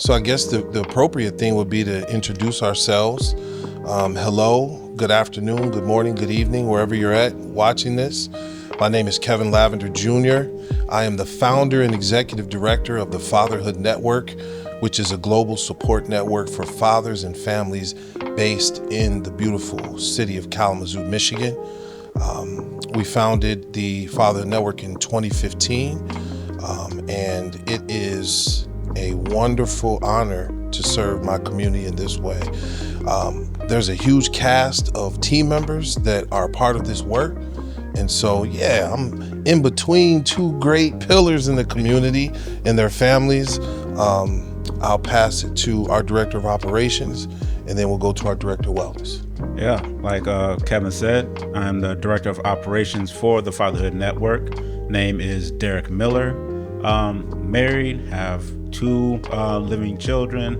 So I guess the appropriate thing would be to introduce ourselves. Hello, good afternoon, good morning, good evening, wherever you're at watching this. My name is Kevin Lavender Jr. I am the founder and executive director of the Fatherhood Network, which is a global support network for fathers and families based in the beautiful city of Kalamazoo, Michigan. We founded the Fatherhood Network in 2015, and it is a wonderful honor to serve my community in this way. There's a huge cast of team members that are part of this work. And so, I'm in between two great pillars in the community and their families. I'll pass it to our director of operations, and then we'll go to our director of wellness. Yeah, like Kevin said, I'm the director of operations for the Fatherhood Network. Name is Derek Miller. Married, have two living children,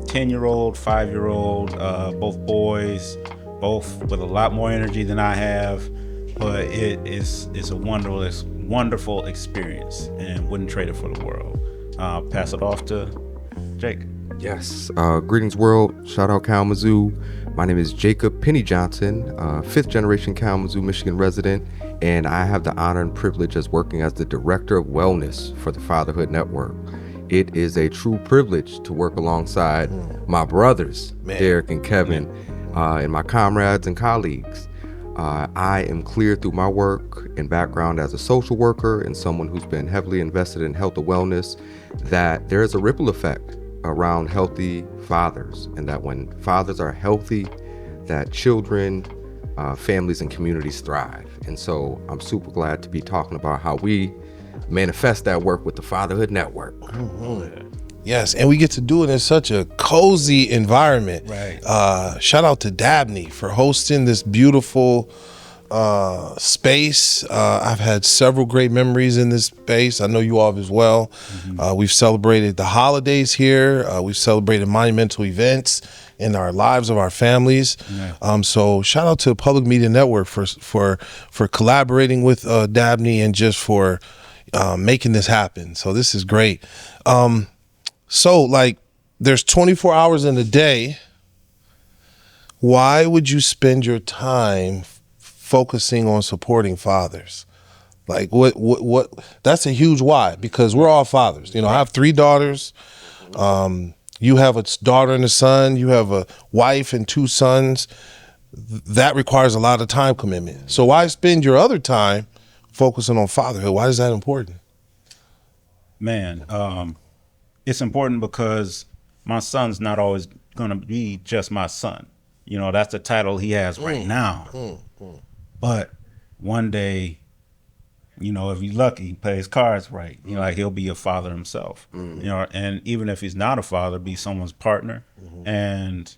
10-year-old, 5-year-old, both boys, both with a lot more energy than I have, but it's a wonderful experience and wouldn't trade it for the world. Pass it off to Jake. Yes. Greetings, world. Shout out Kalamazoo. My name is Jacob Pinney Johnson, fifth generation Kalamazoo, Michigan resident, and I have the honor and privilege as working as the director of wellness for the Fatherhood Network. It is a true privilege to work alongside my brothers, Derek and Kevin, and my comrades and colleagues. I am clear through my work and background as a social worker and someone who's been heavily invested in health and wellness that there is a ripple effect around healthy fathers, and that when fathers are healthy, that children, families, and communities thrive. And so I'm super glad to be talking about how we manifest that work with the Fatherhood Network. Mm-hmm. Yes, and we get to do it in such a cozy environment. Right. Shout out to Dabney for hosting this beautiful space. I've had several great memories in this space. I know you all have as well. Mm-hmm. We've celebrated the holidays here. We've celebrated monumental events in our lives of our families. Yeah. So shout out to Public Media Network for collaborating with Dabney and just for making this happen. So this is great. So there's 24 hours in a day. Why would you spend your time focusing on supporting fathers? What that's a huge why, because we're all fathers. I have 3 daughters. You have a daughter and a son. You have a wife and 2 sons. That requires a lot of time commitment. So why spend your other time focusing on fatherhood? Why is that important? Man, it's important because my son's not always going to be just my son. That's the title he has right now. But one day, if he's lucky, he plays cards right. He'll be a father himself. And even if he's not a father, be someone's partner. And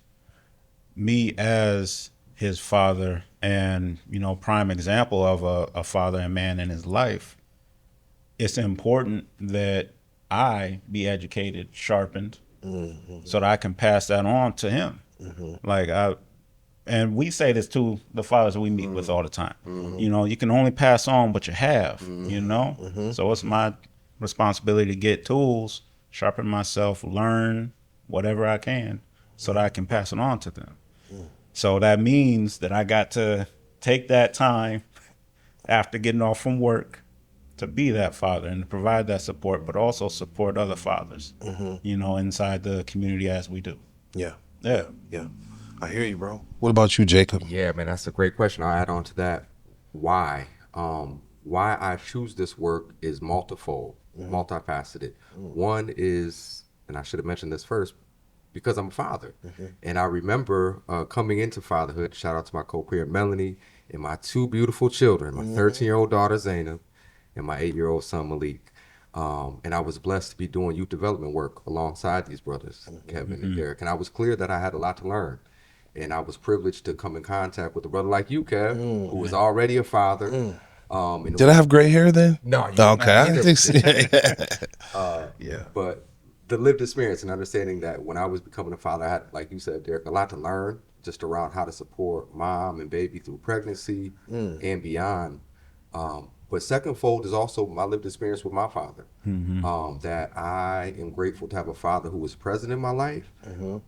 me as his father and, prime example of a father and man in his life, it's important that I be educated, sharpened, so that I can pass that on to him. And we say this to the fathers that we meet with all the time. You can only pass on what you have, So it's my responsibility to get tools, sharpen myself, learn whatever I can so that I can pass it on to them. So that means that I got to take that time after getting off from work to be that father and to provide that support, but also support other fathers, inside the community as we do. Yeah. I hear you, bro. What about you, Jacob? Yeah, man, that's a great question. I'll add on to that. Why? Why I choose this work is multifold, multifaceted. One is, and I should have mentioned this first, because I'm a father. And I remember coming into fatherhood, shout out to my co-parent Melanie and my 2 beautiful children, my 13-year-old daughter Zainab and my 8-year-old son Malik. And I was blessed to be doing youth development work alongside these brothers, Kevin and Derek. And I was clear that I had a lot to learn. And I was privileged to come in contact with a brother like you, Kev, who was already a father. Did I have gray hair then? No. Okay. I think so. Yeah. But the lived experience and understanding that when I was becoming a father, I had, like you said, Derek, a lot to learn just around how to support mom and baby through pregnancy and beyond. But second fold is also my lived experience with my father. that I am grateful to have a father who was present in my life,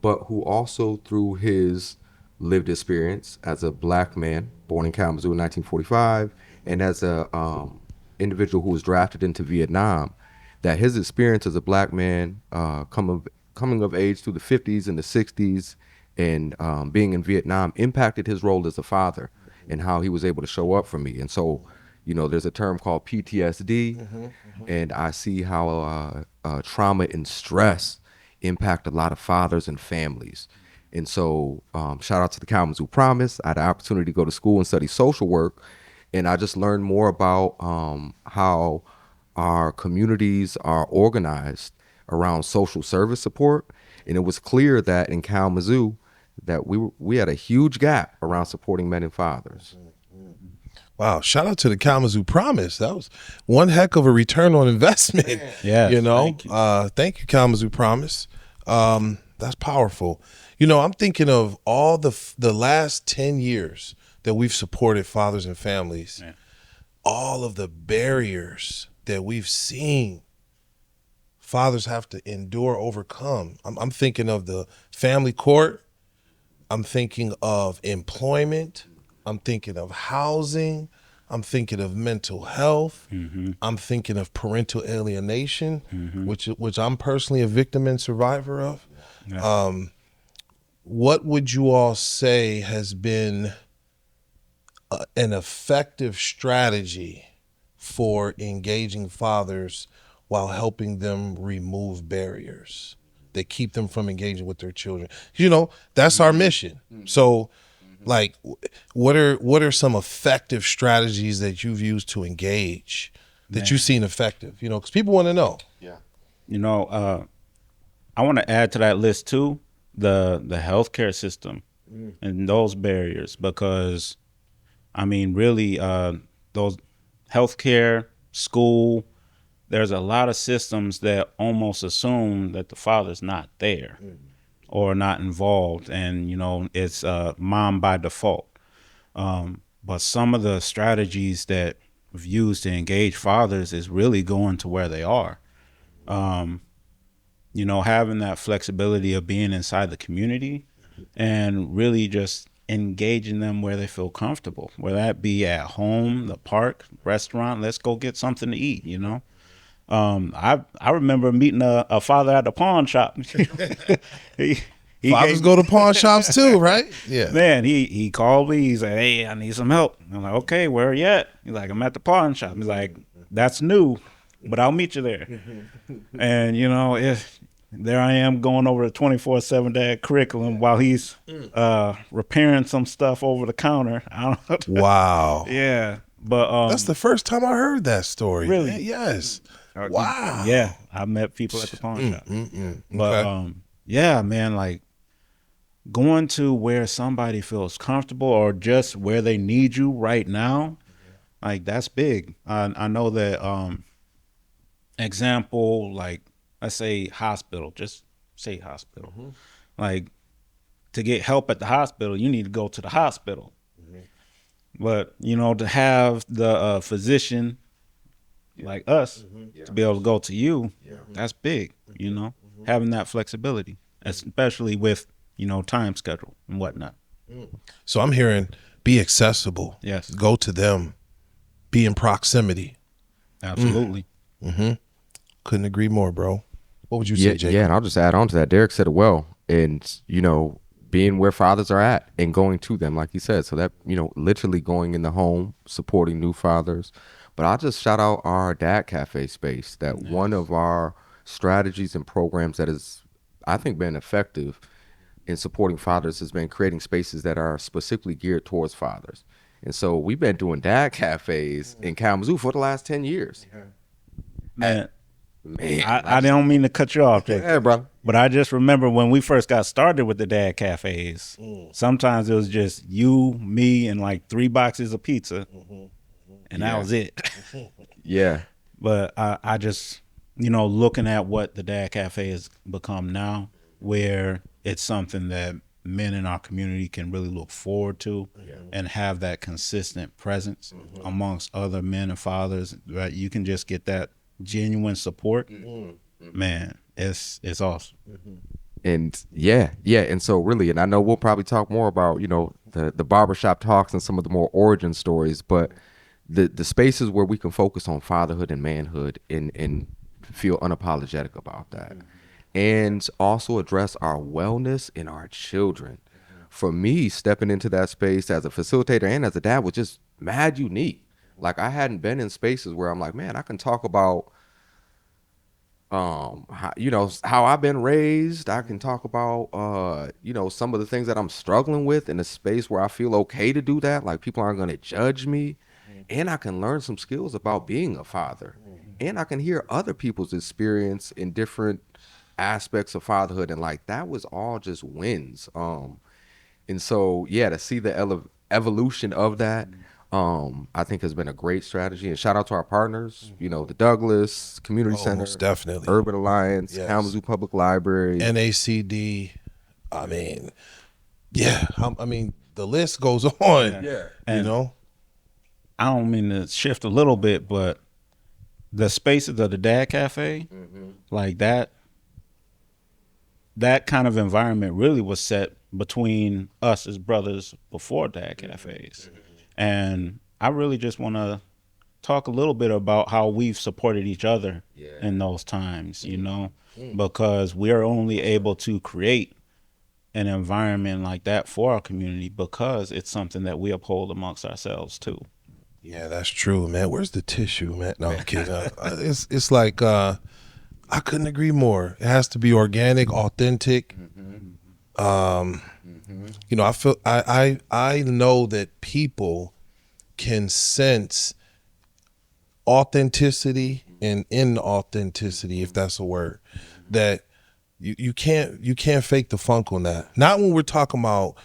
but who also, through his lived experience as a black man born in Kalamazoo in 1945, and as a individual who was drafted into Vietnam, that his experience as a black man coming of age through the 50s and the 60s and being in Vietnam impacted his role as a father and how he was able to show up for me. And so, you know, there's a term called PTSD, and I see how trauma and stress impact a lot of fathers and families. And so, shout out to the Kalamazoo Promise. I had the opportunity to go to school and study social work, and I just learned more about how our communities are organized around social service support. And it was clear that in Kalamazoo, that we had a huge gap around supporting men and fathers. Wow, shout out to the Kalamazoo Promise. That was one heck of a return on investment. Yes, you know, thank you, Kalamazoo Promise. That's powerful. You know, I'm thinking of all the last 10 years that we've supported fathers and families, all of the barriers that we've seen fathers have to endure, overcome. I'm thinking of the family court. I'm thinking of employment. I'm thinking of housing. I'm thinking of mental health. I'm thinking of parental alienation, which I'm personally a victim and survivor of. What would you all say has been an effective strategy for engaging fathers while helping them remove barriers that keep them from engaging with their children? You know, that's our mission. So, like, what are some effective strategies that you've used to engage that you've seen effective? You know, because people want to know. You know, I want to add to that list too the healthcare system and those barriers, because I mean, really, those healthcare, school, there's a lot of systems that almost assume that the father's not there or not involved, and you know, it's mom by default. But some of the strategies that we've used to engage fathers is really going to where they are. You know, having that flexibility of being inside the community and really just engaging them where they feel comfortable, whether that be at home, the park, restaurant. Let's go get something to eat, you know. I remember meeting a father at the pawn shop. he Fathers go to pawn shops too, right? Yeah. Man, he called me. He said, "Hey, I need some help." I'm like, "Okay, where are you at?" He's like, "I'm at the pawn shop." He's like, "That's new, but I'll meet you there." And you know, there I am going over the 24/7 dad curriculum while he's repairing some stuff over the counter. I don't know. Wow. Yeah, but That's the first time I heard that story. Really? Yes. Wow. Yeah, I met people at the pawn shop. But Okay. yeah, man, like going to where somebody feels comfortable or just where they need you right now, like that's big. I know that example, like let's say hospital, just say hospital. Like to get help at the hospital, you need to go to the hospital. But you know, to have the physician like us to be able to go to you, that's big, you know, having that flexibility, especially with, you know, time schedule and whatnot. So I'm hearing be accessible. Yes. Go to them. Be in proximity. Absolutely. Couldn't agree more, bro. What would you say, Jake? Yeah, and I'll just add on to that. Derek said it well. And, you know, being where fathers are at and going to them, like he said. So that, you know, literally going in the home, supporting new fathers. But I'll just shout out our Dad Cafe space, that one of our strategies and programs that has, I think, been effective in supporting fathers has been creating spaces that are specifically geared towards fathers. And so we've been doing Dad Cafes in Kalamazoo for the last 10 years. Man, Man, I don't mean to cut you off, Jake. Yeah, brother. But I just remember when we first got started with the Dad Cafes, sometimes it was just you, me, and like 3 boxes of pizza. And that was it. Yeah. But I just, you know, looking at what the Dad Cafe has become now, where it's something that men in our community can really look forward to and have that consistent presence amongst other men and fathers, right? You can just get that genuine support, man, it's awesome. And yeah. And so really, and I know we'll probably talk more about, the barbershop talks and some of the more origin stories, but the spaces where we can focus on fatherhood and manhood and feel unapologetic about that. And also address our wellness in our children. For me, stepping into that space as a facilitator and as a dad was just mad unique. Like, I hadn't been in spaces where I'm like, man, I can talk about how I've been raised. I can talk about some of the things that I'm struggling with in a space where I feel okay to do that, like people aren't going to judge me, and I can learn some skills about being a father, and I can hear other people's experience in different aspects of fatherhood, and like that was all just wins. And so yeah, to see the evolution of that, I think has been a great strategy. And shout out to our partners, the Douglas Community Center, most definitely. Urban Alliance, Yes. Kalamazoo Public Library, NACD. I mean, yeah. I mean, the list goes on. Yeah. I don't mean to shift a little bit, but the spaces of the Dad Cafe, like that kind of environment really was set between us as brothers before Dad Cafes. And I really just want to talk a little bit about how we've supported each other in those times, because we are only able to create an environment like that for our community because it's something that we uphold amongst ourselves too. Yeah, that's true, man. Where's the tissue, man? No, I'm kidding. It's like I couldn't agree more. It has to be organic, authentic. I feel I know that people can sense authenticity and inauthenticity, if that's a word. That you can't fake the funk on that. Not when we're talking about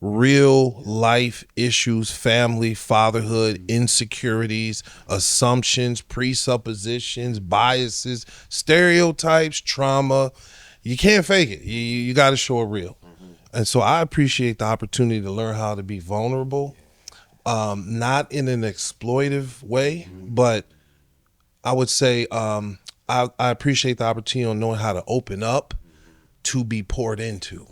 real life issues, family, fatherhood, insecurities, assumptions, presuppositions, biases, stereotypes, trauma. You can't fake it. You got to show it real. And so I appreciate the opportunity to learn how to be vulnerable, not in an exploitive way, but I would say I appreciate the opportunity on knowing how to open up to be poured into.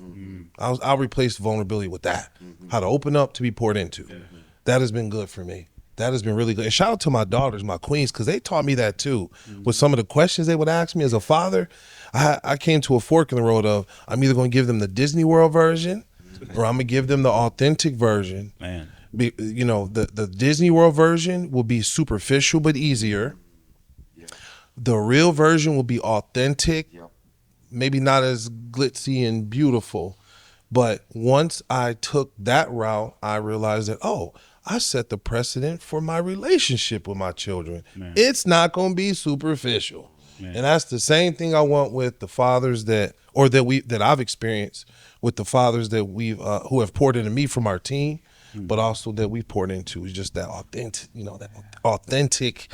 I'll replace vulnerability with that. How to open up to be poured into. That has been good for me. That has been really good. And shout out to my daughters, my queens, because they taught me that too. With some of the questions they would ask me as a father, I came to a fork in the road of I'm either going to give them the Disney World version or I'm going to give them the authentic version. Man. The Disney World version will be superficial but easier. The real version will be authentic, maybe not as glitzy and beautiful. But once I took that route, I realized that, I set the precedent for my relationship with my children. Man. It's not going to be superficial. Man. And that's the same thing I want with the fathers that I've experienced with the fathers that we've who have poured into me from our team, but also that we poured into. It's just that authentic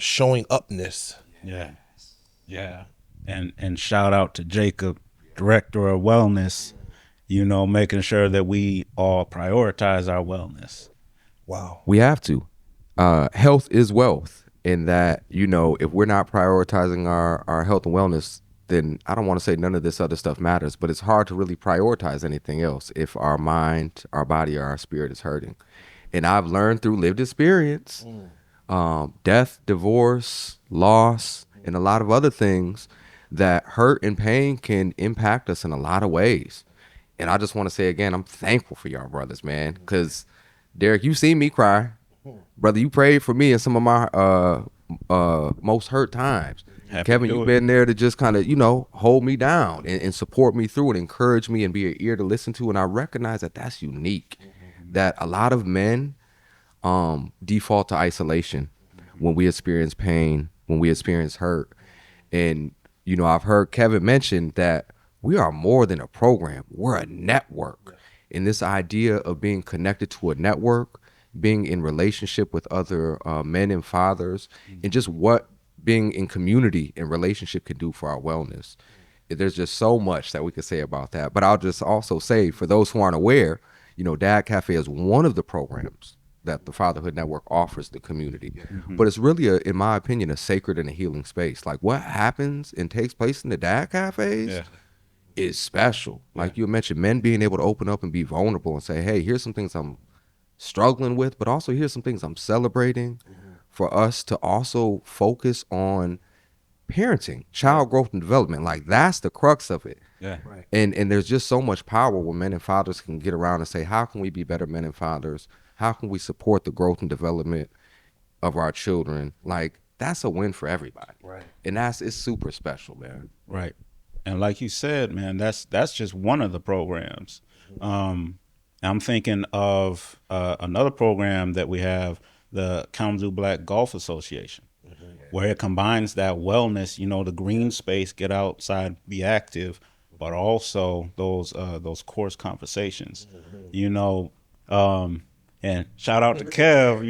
showing upness. Yeah. And shout out to Jacob, Director of Wellness, making sure that we all prioritize our wellness. Wow. We have to. Health is wealth, in that, if we're not prioritizing our health and wellness, then I don't want to say none of this other stuff matters, but it's hard to really prioritize anything else if our mind, our body, or our spirit is hurting. And I've learned through lived experience, death, divorce, loss, and a lot of other things, that hurt and pain can impact us in a lot of ways. And I just want to say again, I'm thankful for y'all brothers, man, because Derek, you seen me cry. Brother, you prayed for me in some of my most hurt times. Kevin, you've been there to just kind of, hold me down and support me through it, encourage me, and be an ear to listen to. And I recognize that that's unique, that a lot of men default to isolation when we experience pain, when we experience hurt. And, I've heard Kevin mention that we are more than a program. We're a network. And this idea of being connected to a network, being in relationship with other men and fathers, and just what being in community and relationship can do for our wellness. There's just so much that we could say about that. But I'll just also say, for those who aren't aware, Dad Cafe is one of the programs that the Fatherhood Network offers the community. But it's really, in my opinion, a sacred and a healing space. Like what happens and takes place in the dad cafes is special. Like you mentioned, men being able to open up and be vulnerable and say, hey, here's some things I'm struggling with, but also here's some things I'm celebrating. For us to also focus on parenting, child growth and development. Like that's the crux of it. And there's just so much power when men and fathers can get around and say, how can we be better men and fathers? How can we support the growth and development of our children? Like that's a win for everybody. And it's super special, man. And like you said, man, that's just one of the programs. I'm thinking of another program that we have, the Kalamazoo Black Golf Association, where it combines that wellness, the green space, get outside, be active, but also those course conversations, and shout out to Kev,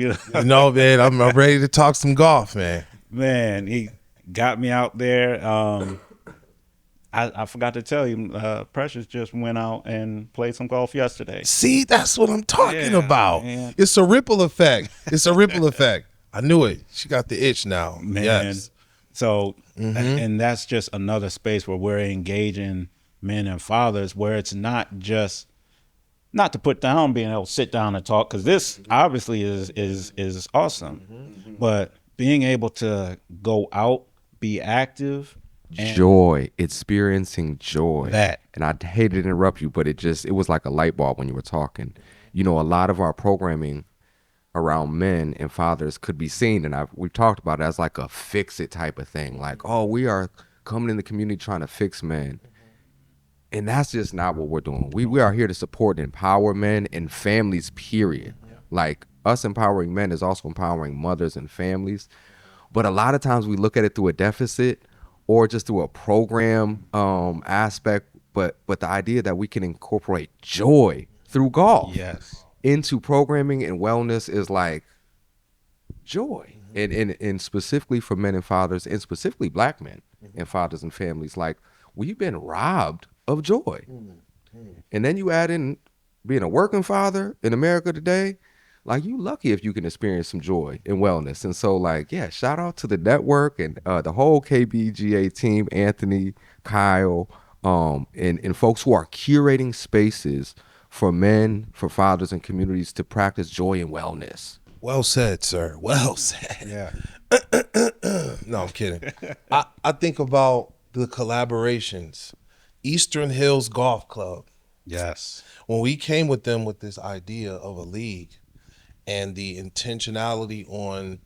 Man, I'm ready to talk some golf, man. Man, he got me out there. I forgot to tell you, Precious just went out and played some golf yesterday. See, that's what I'm talking about. Man. It's a ripple effect. I knew it. She got the itch now. Man. Yes. So, and that's just another space where we're engaging men and fathers, where it's not just, not to put down being able to sit down and talk, because this obviously is awesome, but being able to go out, be active, joy, experiencing joy. That. And I hate to interrupt you, but it was like a light bulb when you were talking. A lot of our programming around men and fathers could be seen, and we've talked about it as like a fix it type of thing. Like, oh, we are coming in the community trying to fix men. And that's just not what we're doing. We are here to support and empower men and families, period. Like us empowering men is also empowering mothers and families. But a lot of times we look at it through a deficit or just through a program aspect, but the idea that we can incorporate joy through golf into programming and wellness is like joy. And specifically for men and fathers, and specifically Black men and fathers and families, like we've been robbed of joy. And then you add in being a working father in America today, like you lucky if you can experience some joy and wellness. And so shout out to the network and the whole KBGA team, Anthony, Kyle, and folks who are curating spaces for men, for fathers and communities to practice joy and wellness. Well said, sir. Well said. Yeah. No, I'm kidding. I think about the collaborations. Eastern Hills Golf Club. Yes. When we came with them with this idea of a league and the intentionality on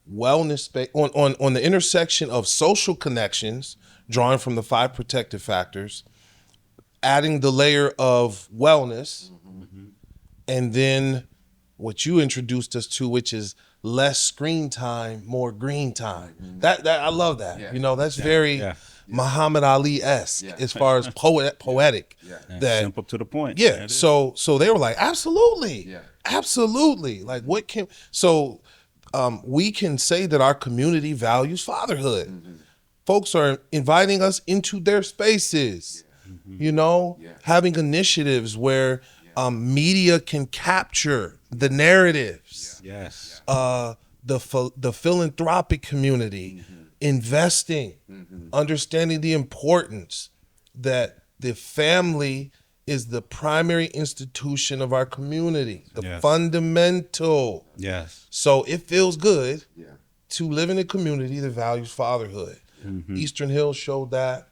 wellness, on the intersection of social connections, drawing from the 5 protective factors, adding the layer of wellness, and then what you introduced us to, which is less screen time, more green time. That I love that. Yeah. That's very Muhammad Ali-esque as far as poetic. That simple to the point. Yeah. So they were like, absolutely. Absolutely. Like what can we can say that our community values fatherhood. Folks are inviting us into their spaces, having initiatives where media can capture the narratives. Yes. The philanthropic community, investing, understanding the importance that the family is the primary institution of our community, the fundamental. Yes. So it feels good to live in a community that values fatherhood. Eastern Hills showed that,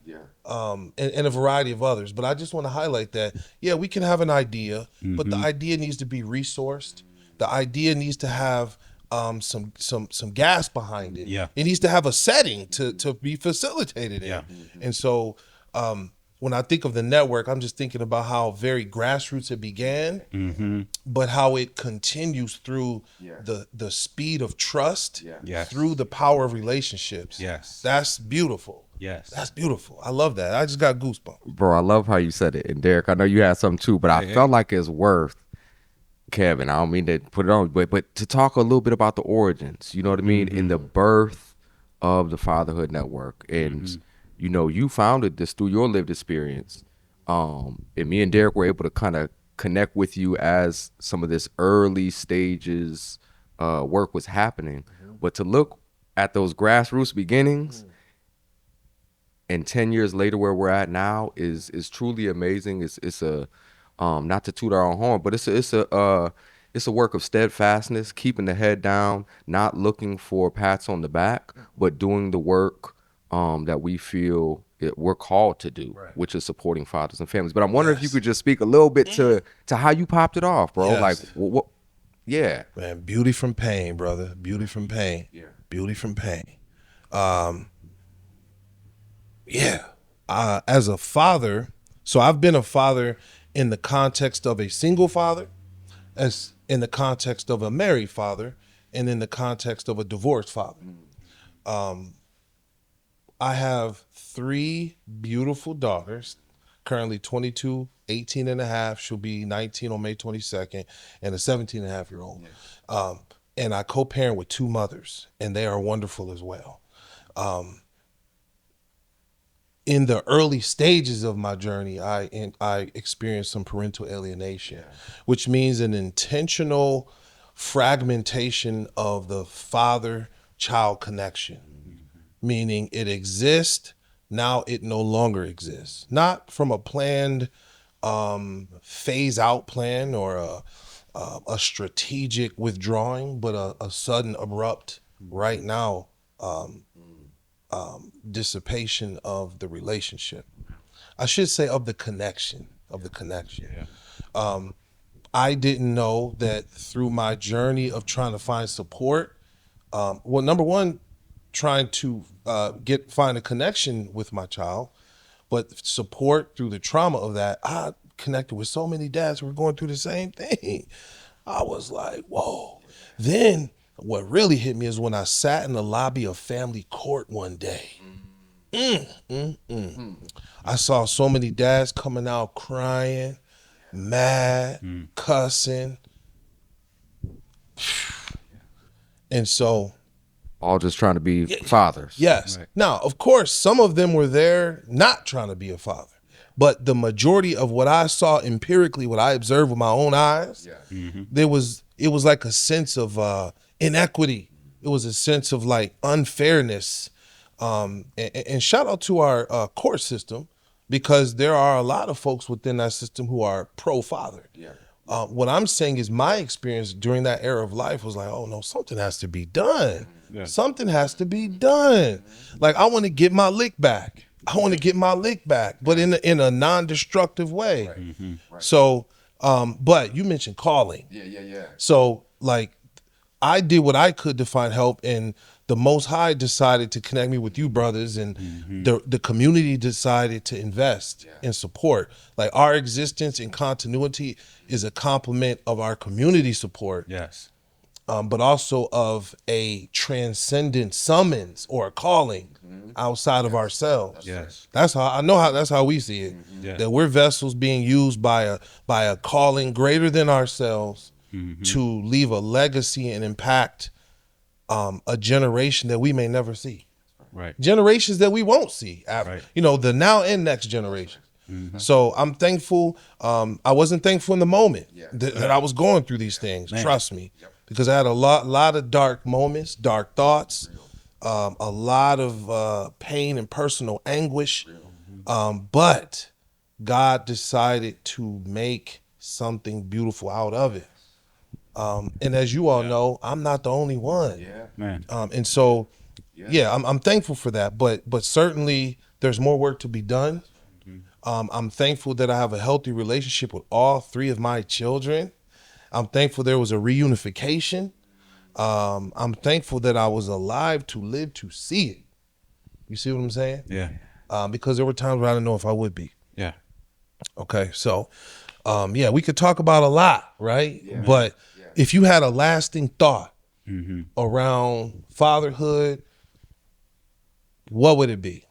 and a variety of others. But I just want to highlight that, we can have an idea, but the idea needs to be resourced. The idea needs to have some gas behind it. Yeah. It needs to have a setting to be facilitated in. And so when I think of the network, I'm just thinking about how very grassroots it began, but how it continues through the speed of trust, through the power of relationships. Yes. That's beautiful. Yes. That's beautiful. I love that. I just got goosebumps. Bro, I love how you said it. And Derek, I know you had something too, but I felt like it's worth, Kevin, I don't mean to put it on, but to talk a little bit about the origins, you know what I mean? In the birth of the Fatherhood Network. And, you founded this through your lived experience. And me and Derek were able to kind of connect with you as some of this early stages work was happening. But to look at those grassroots beginnings and 10 years later where we're at now is truly amazing. It's a not to toot our own horn, but it's a work of steadfastness, keeping the head down, not looking for pats on the back, but doing the work that we feel we're called to do, which is supporting fathers and families. But I'm wondering if you could just speak a little bit to how you popped it off, bro. Yes. Like, what? Yeah, Man, beauty from pain, brother. Beauty from pain. Yeah. Beauty from pain. As a father, so I've been a father in the context of a single father, as in the context of a married father, and in the context of a divorced father. I have 3 beautiful daughters, currently 22, 18 and a half. She'll be 19 on May 22nd, and a 17 and a half year old. And I co-parent with 2 mothers, and they are wonderful as well. In the early stages of my journey, I experienced some parental alienation, which means an intentional fragmentation of the father-child connection, meaning it exists, now it no longer exists. Not from a planned phase-out plan or a strategic withdrawing, but a sudden, abrupt, right now, dissipation of the relationship. I should say of the connection. I didn't know that through my journey of trying to find support, well, number one, trying to find a connection with my child, but support through the trauma of that, I connected with so many dads who were going through the same thing. I was like, whoa. Then what really hit me is when I sat in the lobby of family court one day. I saw so many dads coming out crying, mad, cussing. And so, all just trying to be fathers. yes. Right. Now, of course, some of them were there not trying to be a father. But the majority of what I saw empirically, what I observed with my own eyes, it was like a sense of inequity. It was a sense of like unfairness. And shout out to our court system, because there are a lot of folks within that system who are pro-father. What I'm saying is my experience during that era of life was like, oh no, something has to be done. Something has to be done. Like, I want to get my lick back. But in a non-destructive way. So, but you mentioned calling. So, like, I did what I could to find help, and the Most High decided to connect me with you brothers, and the community decided to invest in support. Like, our existence and continuity is a complement of our community support. Yes. But also of a transcendent summons or a calling outside of ourselves. Yes. That's how we see it. Yeah. That we're vessels being used by a calling greater than ourselves to leave a legacy and impact a generation that we may never see. Right. Generations that we won't see. Right. You know, the now and next generation. So I'm thankful. I wasn't thankful in the moment that I was going through these things. Trust me. Because I had a lot of dark moments, dark thoughts, a lot of pain and personal anguish. But God decided to make something beautiful out of it. And as you all know, I'm not the only one. Man. And so, I'm thankful for that. But certainly there's more work to be done. I'm thankful that I have a healthy relationship with all 3 of my children. I'm thankful there was a reunification. I'm thankful that I was alive to live to see it. You see what I'm saying? Yeah. Because there were times where I didn't know if I would be. Yeah. Okay, so we could talk about a lot, right? But if you had a lasting thought around fatherhood, what would it be?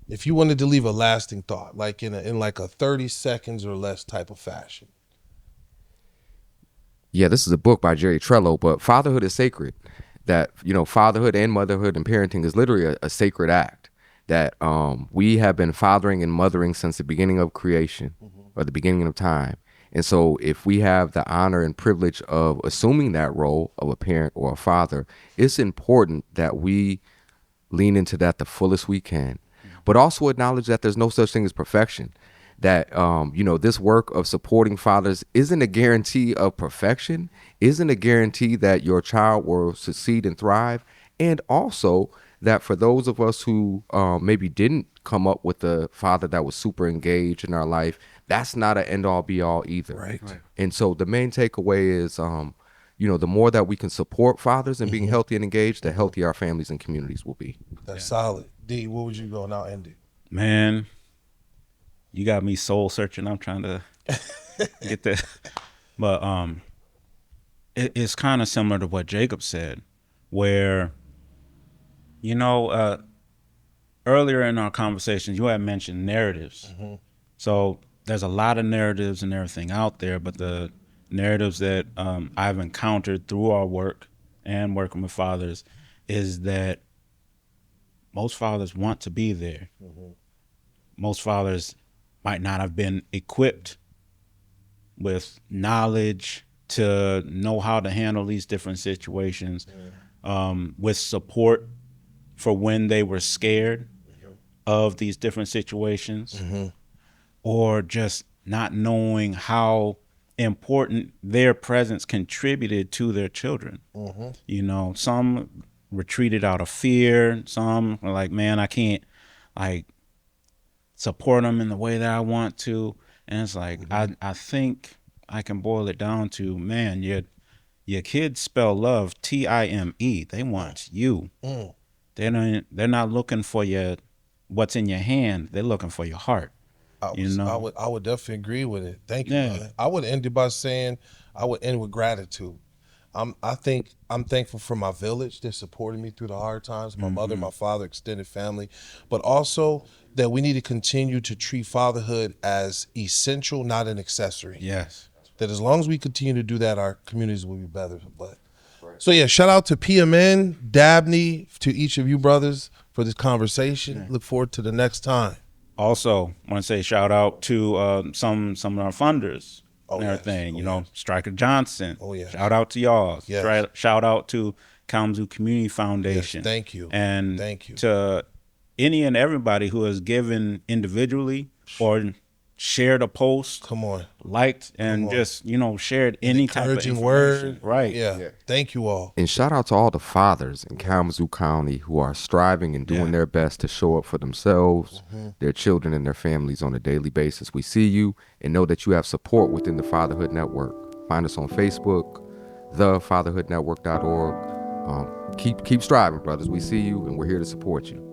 If you wanted to leave a lasting thought, like in like a 30 seconds or less type of fashion. Yeah, this is a book by Jerry Trello, but fatherhood is sacred. That, fatherhood and motherhood and parenting is literally a sacred act. That we have been fathering and mothering since the beginning of creation or the beginning of time. And so if we have the honor and privilege of assuming that role of a parent or a father, it's important that we lean into that the fullest we can, but also acknowledge that there's no such thing as perfection. That this work of supporting fathers isn't a guarantee of perfection, isn't a guarantee that your child will succeed and thrive. And also that for those of us who maybe didn't come up with a father that was super engaged in our life, that's not an end all be all either. Right. And so the main takeaway is the more that we can support fathers and being healthy and engaged, the healthier our families and communities will be. That's solid. D, what would you go now, Andy? Man, you got me soul searching. I'm trying to get that. But it's kind of similar to what Jacob said, where, earlier in our conversations, you had mentioned narratives. So there's a lot of narratives and everything out there, but the narratives that I've encountered through our work and working with fathers is that most fathers want to be there. Most fathers might not have been equipped with knowledge to know how to handle these different situations, with support for when they were scared of these different situations, or just not knowing how important their presence contributed to their children. Some retreated out of fear. Some were like, man, I can't support them in the way that I want to. And it's like, I think I can boil it down to, man, your kids spell love Time. They want you. They're not looking for what's in your hand. They're looking for your heart. I would definitely agree with it. Thank you, brother. I would end it by saying I would end with gratitude. I'm thankful for my village that supported me through the hard times, my mother, my father, extended family, but also that we need to continue to treat fatherhood as essential, not an accessory. Yes. That as long as we continue to do that, our communities will be better. So yeah, shout out to PMN, Dabney, to each of you brothers for this conversation. Look forward to the next time. Also, want to say shout out to some of our funders and everything. Striker Johnson. Shout out to y'all. Shout out to Kalamazoo Community Foundation. Yes, thank you. And thank you to any and everybody who has given individually or shared a post, liked, and just shared any type of encouraging word. Right. Yeah. Thank you all. And shout out to all the fathers in Kalamazoo County who are striving and doing their best to show up for themselves, their children, and their families on a daily basis. We see you and know that you have support within the Fatherhood Network. Find us on Facebook, thefatherhoodnetwork.org. Keep striving, brothers. We see you and we're here to support you.